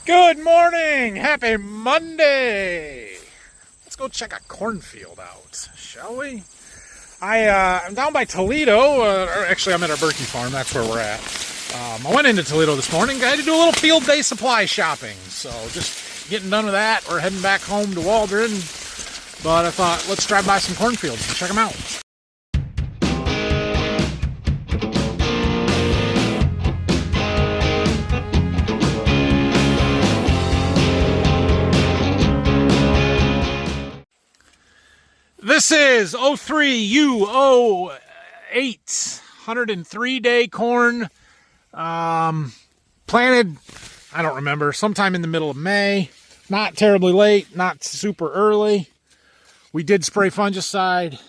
Good morning! Happy Monday! Let's go check a cornfield out, shall we? I'm down by Toledo, or actually I'm at our Berkey farm, that's where we're at. I went into Toledo this morning, I had to do a little field day supply shopping, so just getting done with that. We're heading back home to Waldron, but I thought let's drive by some cornfields and check them out. This is 03U08, 103-day corn, planted, I don't remember, sometime in the middle of May. Not terribly late, not super early. We did spray fungicide.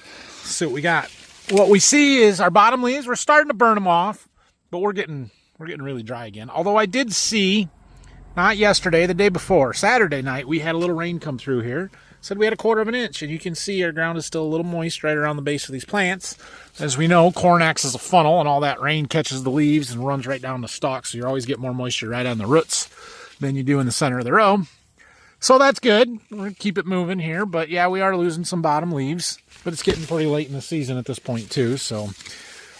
Let's see what we got. What we see is our bottom leaves, we're starting to burn them off, but we're getting really dry again. Although I did see, not yesterday, the day before, Saturday night, we had a little rain come through here. Said we had 1/4 of an inch, and you can see our ground is still a little moist right around the base of these plants. As we know, corn acts as a funnel, and all that rain catches the leaves and runs right down the stalk, so you always get more moisture right on the roots than you do in the center of the row. So that's good. We're going to keep it moving here, but yeah, we are losing some bottom leaves, but it's getting pretty late in the season at this point too. So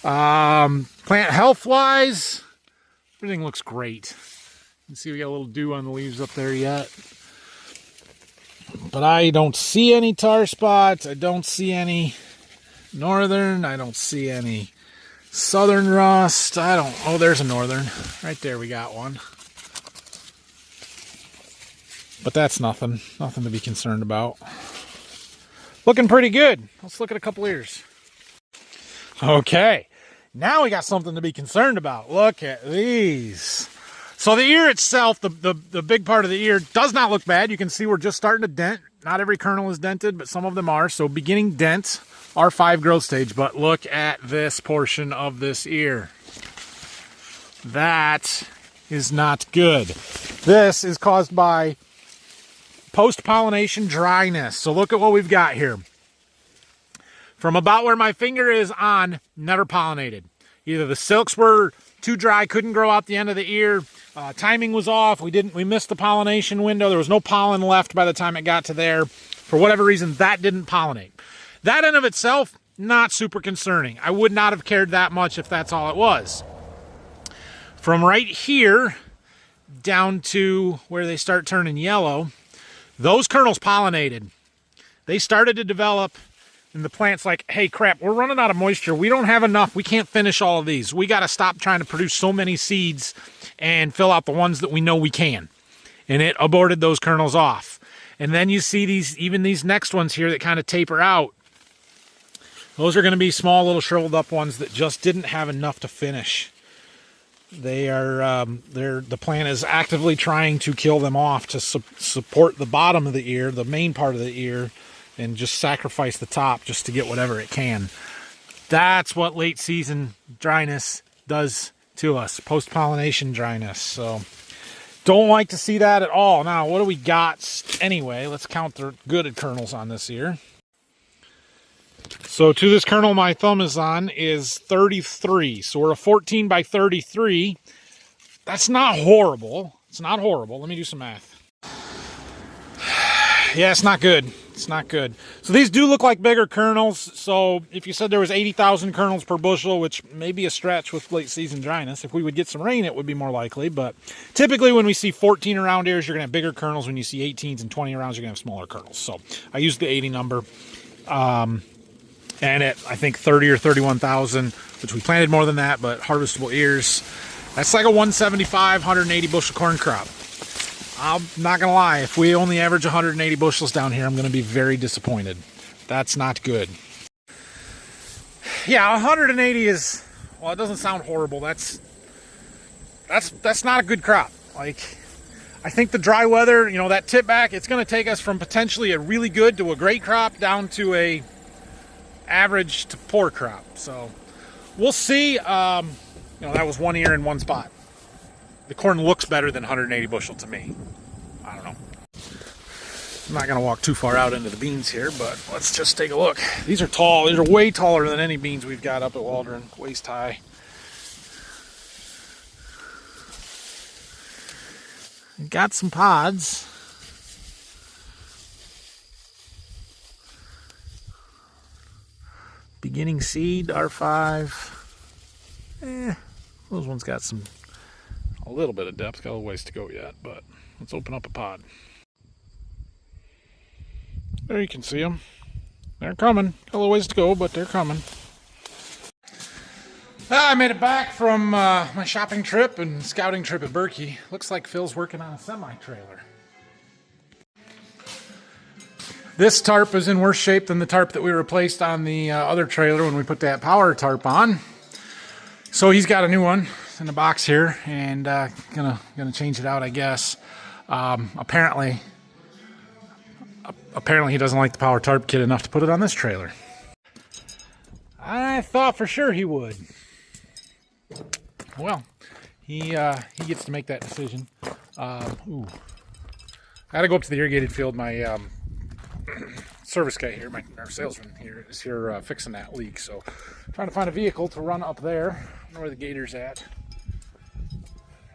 plant health-wise, everything looks great. You can see we got a little dew on the leaves up there yet. But I don't see any tar spots. I don't see any northern. I don't see any southern rust. Oh, there's a northern. Right there we got one. But that's nothing. Nothing to be concerned about. Looking pretty good. Let's look at a couple ears. Okay. Now we got something to be concerned about. Look at these. So the ear itself, the big part of the ear, does not look bad. You can see we're just starting to dent. Not every kernel is dented, but some of them are. So beginning dent, R5 growth stage. But look at this portion of this ear. That is not good. This is caused by post-pollination dryness. So look at what we've got here. From about where my finger is on, never pollinated. Either the silks were too dry, couldn't grow out the end of the ear. Timing was off. We missed the pollination window. There was no pollen left by the time it got to there. For whatever reason, that didn't pollinate. That in of itself, not super concerning. I would not have cared that much if that's all it was. From right here down to where they start turning yellow, those kernels pollinated. They started to develop. And the plant's like, hey, crap, we're running out of moisture. We don't have enough. We can't finish all of these. We got to stop trying to produce so many seeds and fill out the ones that we know we can. And it aborted those kernels off. And then you see even these next ones here that kind of taper out. Those are going to be small little shriveled up ones that just didn't have enough to finish. The plant is actively trying to kill them off to support the bottom of the ear, the main part of the ear, and just sacrifice the top just to get whatever it can. That's what late season dryness does to us, post-pollination dryness. So don't like to see that at all. Now, what do we got anyway? Let's count the good kernels on this ear. So to this kernel my thumb is on is 33. So we're a 14 by 33. That's not horrible. It's not horrible. Let me do some math. Yeah, it's not good. It's not good. So these do look like bigger kernels. So if you said there was 80,000 kernels per bushel, which may be a stretch with late season dryness, if we would get some rain, it would be more likely. But typically when we see 14 around ears, you're going to have bigger kernels. When you see 18s and 20 arounds, you're going to have smaller kernels. So I used the 80 number. And at, I think, 30 or 31,000, which we planted more than that, but harvestable ears, that's like a 175, 180 bushel corn crop. I'm not going to lie, if we only average 180 bushels down here, I'm going to be very disappointed. That's not good. Yeah, 180 is, well, it doesn't sound horrible. That's not a good crop. Like, I think the dry weather, that tip back, it's going to take us from potentially a really good to a great crop down to a average to poor crop. So we'll see. That was one ear in one spot. The corn looks better than 180 bushel to me. I don't know. I'm not going to walk too far out into the beans here, but let's just take a look. These are tall. These are way taller than any beans we've got up at Waldron, waist high. Got some pods. Beginning seed, R5. Those ones got a little bit of depth. Got a ways to go yet, but let's open up a pod. There you can see them. They're coming. Got a little ways to go, but they're coming. I made it back from my shopping trip and scouting trip at Berkey. Looks like Phil's working on a semi-trailer. This tarp is in worse shape than the tarp that we replaced on the other trailer when we put that power tarp on. So he's got a new one in the box here, and gonna change it out, I guess. Apparently he doesn't like the power tarp kit enough to put it on this trailer. I thought for sure he would. Well, he gets to make that decision. I got to go up to the irrigated field. My service guy here, our salesman here, is here fixing that leak. So, trying to find a vehicle to run up there. I don't know where the gator's at.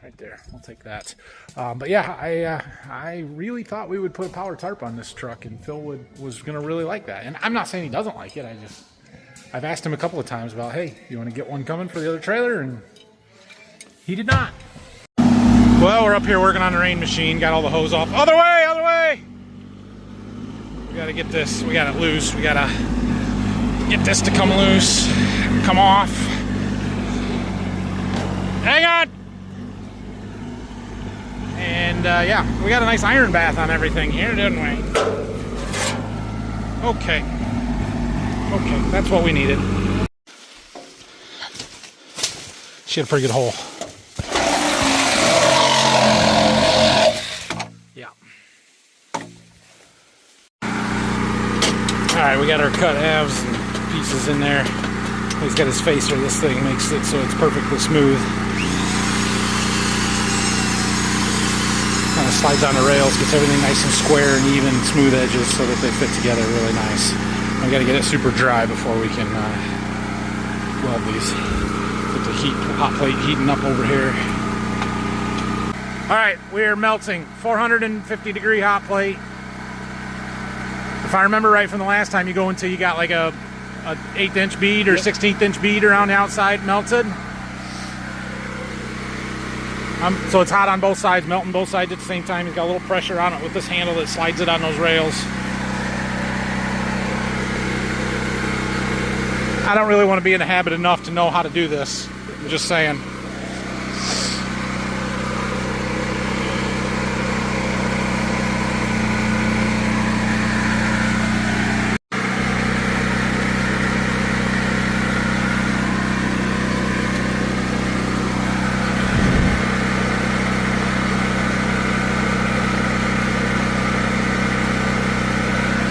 Right there. We'll take that. But yeah, I really thought we would put a power tarp on this truck, and Phil was going to really like that. And I'm not saying he doesn't like it. I've asked him a couple of times about, hey, you want to get one coming for the other trailer? And he did not. Well, we're up here working on the rain machine. Got all the hose off. Other way, other way! We got to get this. We got it loose. We got to get this to come loose, come off. Hang on! And yeah, we got a nice iron bath on everything here, didn't we? Okay. Okay, that's what we needed. She had a pretty good hole. Yeah. Alright, we got our cut halves and pieces in there. He's got his face where this thing makes it so it's perfectly smooth. Kind of slides on the rails, gets everything nice and square and even, smooth edges so that they fit together really nice. We got to get it super dry before we can weld these. Get the hot plate heating up over here. All right, we're melting 450 degree hot plate. If I remember right from the last time, you go until you got like a 1/8 inch bead or 16th inch bead around the outside melted. So it's hot on both sides, melting both sides at the same time. He's got a little pressure on it with this handle that slides it on those rails. I don't really want to be in the habit enough to know how to do this. I'm just saying.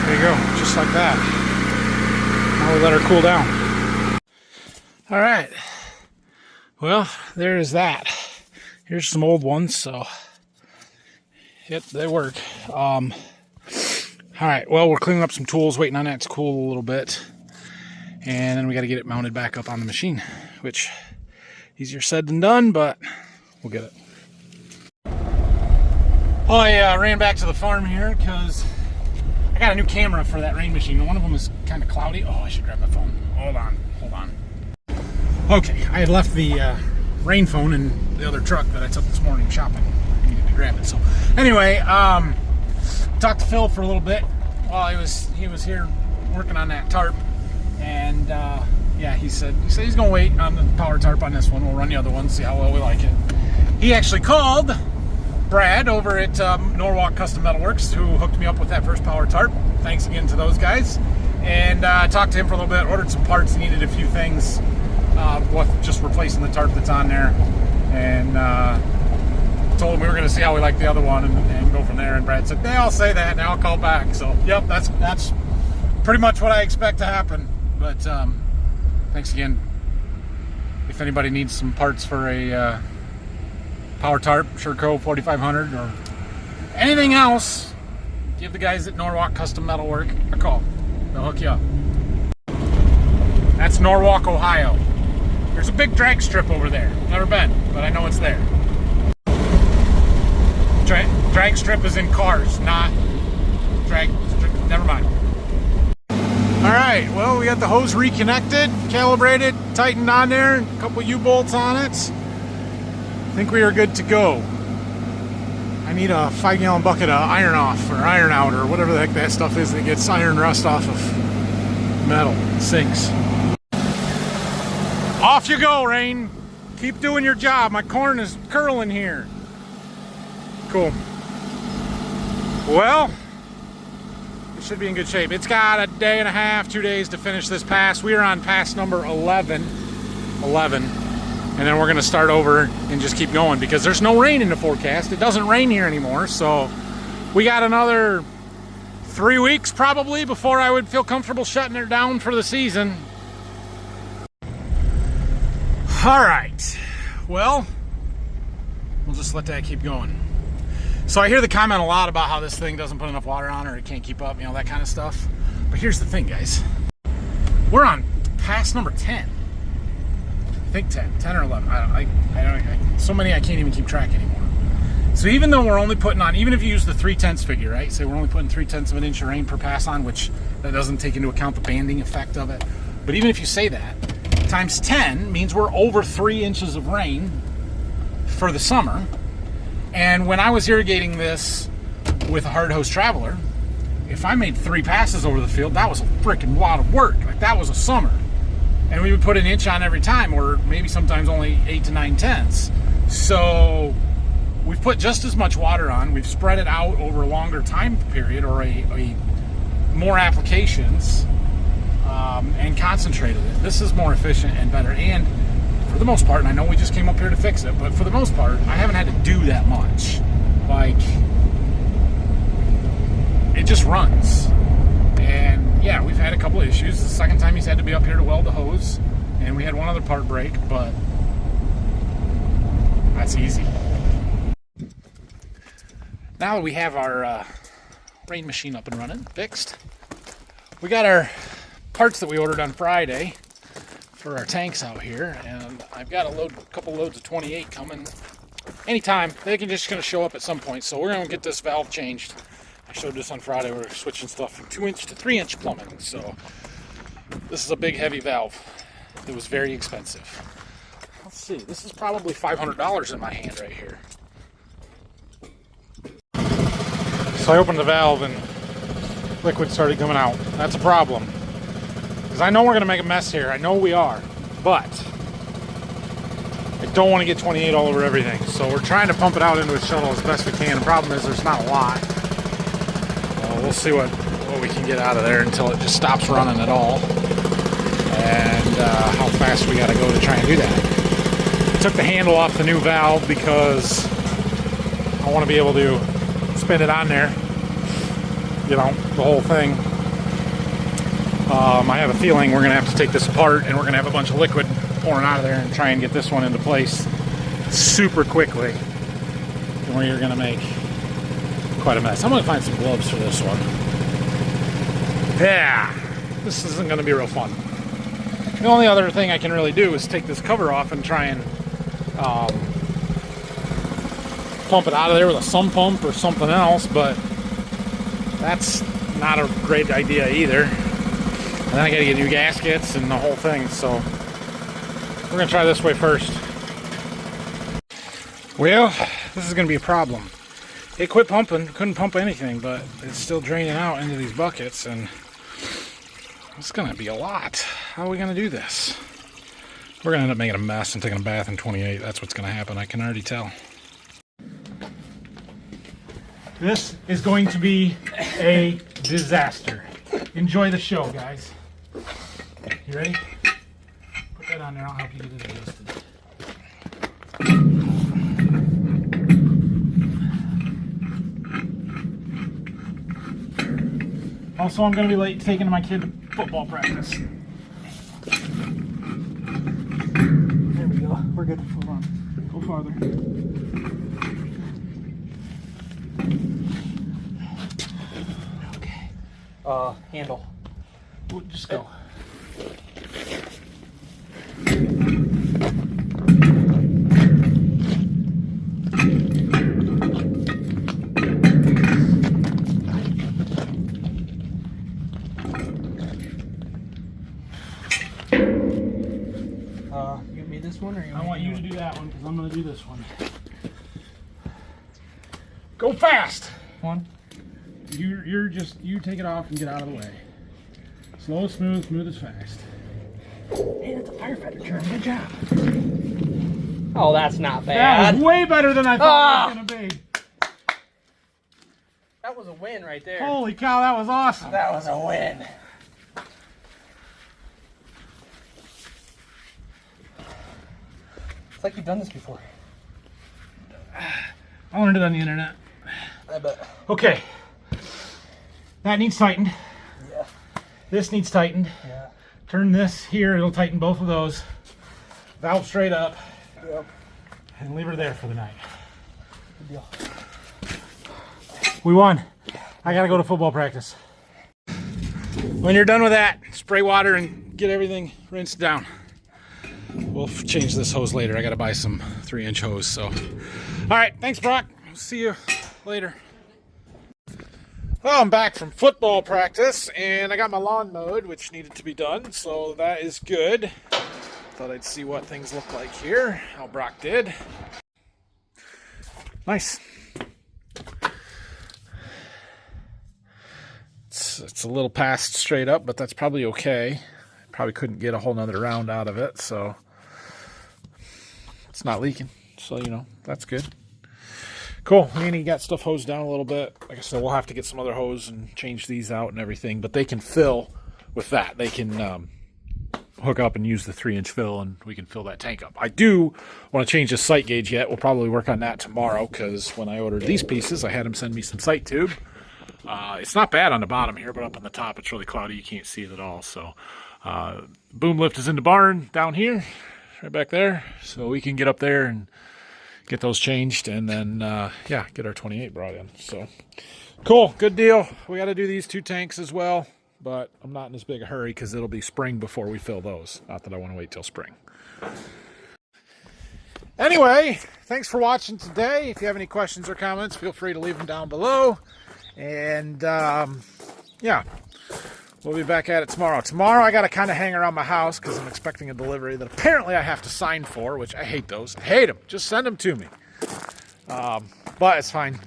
There you go, just like that. Now we let her cool down. All right, well, there is that. Here's some old ones, so yep, they work. All right, well, we're cleaning up some tools, waiting on that to cool a little bit, and then we got to get it mounted back up on the machine, which easier said than done, but we'll get it. Oh, I ran back to the farm here because I got a new camera for that rain machine. One of them is kind of cloudy. Oh, I should grab my phone. Hold on. Okay, I had left the rain phone in the other truck that I took this morning shopping. I needed to grab it. So anyway, talked to Phil for a little bit while he was here working on that tarp, and yeah, he said he's gonna wait on the power tarp on this one. We'll run the other one, see how well we like it. He actually called Brad over at Norwalk Custom Metalworks, who hooked me up with that first power tarp. Thanks again to those guys. And talked to him for a little bit, ordered some parts, needed a few things with just replacing the tarp that's on there, and told him we were going to see how we liked the other one and go from there. And Brad said, "Hey, I'll say that, and I'll call back." So, yep, that's pretty much what I expect to happen. But thanks again. If anybody needs some parts for a power tarp, Sherco 4500, or anything else, give the guys at Norwalk Custom Metalwork a call. They'll hook you up. That's Norwalk, Ohio. There's a big drag strip over there. Never been, but I know it's there. drag strip is in cars, not drag strip. Never mind. All right, well, we got the hose reconnected, calibrated, tightened on there, a couple U-bolts on it. I think we are good to go. I need a 5-gallon bucket of iron off or iron out or whatever the heck that stuff is that gets iron rust off of metal. Sinks. Off you go, Rain. Keep doing your job. My corn is curling here. Cool. Well, it should be in good shape. It's got a day and a half, 2 days to finish this pass. We are on pass number 11. And then we're going to start over and just keep going because there's no rain in the forecast. It doesn't rain here anymore, so we got another 3 weeks probably before I would feel comfortable shutting it down for the season. All right, well, we'll just let that keep going. So I hear the comment a lot about how this thing doesn't put enough water on or it can't keep up, you know, that kind of stuff. But here's the thing, guys. We're on pass number 10. I think 10 or 11. I don't, so many I can't even keep track anymore. So even though we're only putting on, even if you use the 3/10 figure, right? Say we're only putting 3/10 of an inch of rain per pass on, which that doesn't take into account the banding effect of it. But even if you say that, times 10 means we're over 3 inches of rain for the summer. And when I was irrigating this with a hard hose traveler, if I made 3 passes over the field, that was a freaking lot of work. Like that was a summer. And we would put an inch on every time, or maybe sometimes only 8 to 9/10. So we've put just as much water on. We've spread it out over a longer time period, or a more applications, and concentrated it. This is more efficient and better. And for the most part, and I know we just came up here to fix it, but for the most part, I haven't had to do that much. Like, it just runs. And yeah, we've had a couple of issues. The second time he's had to be up here to weld the hose, and we had one other part break, but that's easy. Now that we have our rain machine up and running, fixed, we got our parts that we ordered on Friday for our tanks out here, and I've got a couple loads of 28 coming anytime. They're just going to show up at some point, so we're going to get this valve changed. I showed this on Friday. We're switching stuff from 2-inch to 3-inch plumbing, so this is a big heavy valve. It was very expensive. Let's see, this is probably $500 in my hand right here. So I opened the valve and liquid started coming out. That's a problem, because I know we're going to make a mess here. I know we are, but I don't want to get 28 all over everything. So we're trying to pump it out into a shuttle as best we can. The problem is there's not a lot. We'll see what we can get out of there until it just stops running at all, and how fast we got to go to try and do that. Took the handle off the new valve because I want to be able to spin it on there, you know, the whole thing. I have a feeling we're going to have to take this apart, and we're going to have a bunch of liquid pouring out of there and try and get this one into place super quickly, or you're going to make quite a mess. I'm going to find some gloves for this one. Yeah, this isn't going to be real fun. The only other thing I can really do is take this cover off and try and pump it out of there with a sump pump or something else, but that's not a great idea either. And then I got to get new gaskets and the whole thing, so we're going to try this way first. Well, this is going to be a problem. It quit pumping, couldn't pump anything, but it's still draining out into these buckets, and it's going to be a lot. How are we going to do this? We're going to end up making a mess and taking a bath in 28. That's what's going to happen. I can already tell. This is going to be a disaster. Enjoy the show, guys. You ready? Put that on there. I'll help you get it adjusted. Also, I'm going to be late taking my kid to football practice. There we go. We're good. Hold on. Go farther. Okay. Handle. We'll just go. one, or I want you to do that one because I'm going to do this one. Go fast. One. You take it off and get out of the way. Slow, smooth, smooth as fast. Hey, that's a firefighter turn. Good job. Oh, that's not bad. That was way better than I thought it was going to be. That was a win right there. Holy cow, that was awesome. That was a win. It's like you've done this before. I learned it on the internet. I bet. Okay. That needs tightened. Yeah. This needs tightened. Yeah. Turn this here, it'll tighten both of those. Valve straight up. Yep. And leave her there for the night. Good deal. We won. I gotta go to football practice. When you're done with that, spray water and get everything rinsed down. We'll change this hose later. I gotta buy some 3-inch hose, so. All right, thanks, Brock. See you later. Well, I'm back from football practice, and I got my lawn mowed, which needed to be done, so that is good. Thought I'd see what things look like here, how Brock did. Nice. It's a little past straight up, but that's probably okay. Probably couldn't get a whole nother round out of it, so it's not leaking. So, you know, that's good. Cool. Manny got stuff hosed down a little bit. Like I said, we'll have to get some other hose and change these out and everything, but they can fill with that. They can hook up and use the 3-inch fill, and we can fill that tank up. I do want to change the sight gauge yet. We'll probably work on that tomorrow, because when I ordered these pieces, I had them send me some sight tube. It's not bad on the bottom here, but up on the top, it's really cloudy. You can't see it at all. So boom lift is in the barn down here, right back there. So we can get up there and get those changed, and then, yeah, get our 28 brought in. So cool, good deal. We got to do these 2 tanks as well, but I'm not in as big a hurry because it'll be spring before we fill those. Not that I want to wait till spring. Anyway, thanks for watching today. If you have any questions or comments, feel free to leave them down below. And, yeah, we'll be back at it tomorrow. Tomorrow I got to kind of hang around my house because I'm expecting a delivery that apparently I have to sign for, which I hate those. I hate them. Just send them to me. But it's fine.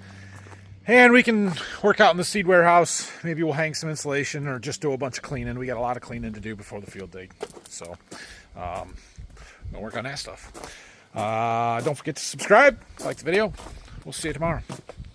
And we can work out in the seed warehouse. Maybe we'll hang some insulation or just do a bunch of cleaning. We got a lot of cleaning to do before the field dig. So, we'll work on that stuff. Don't forget to subscribe, like the video. We'll see you tomorrow.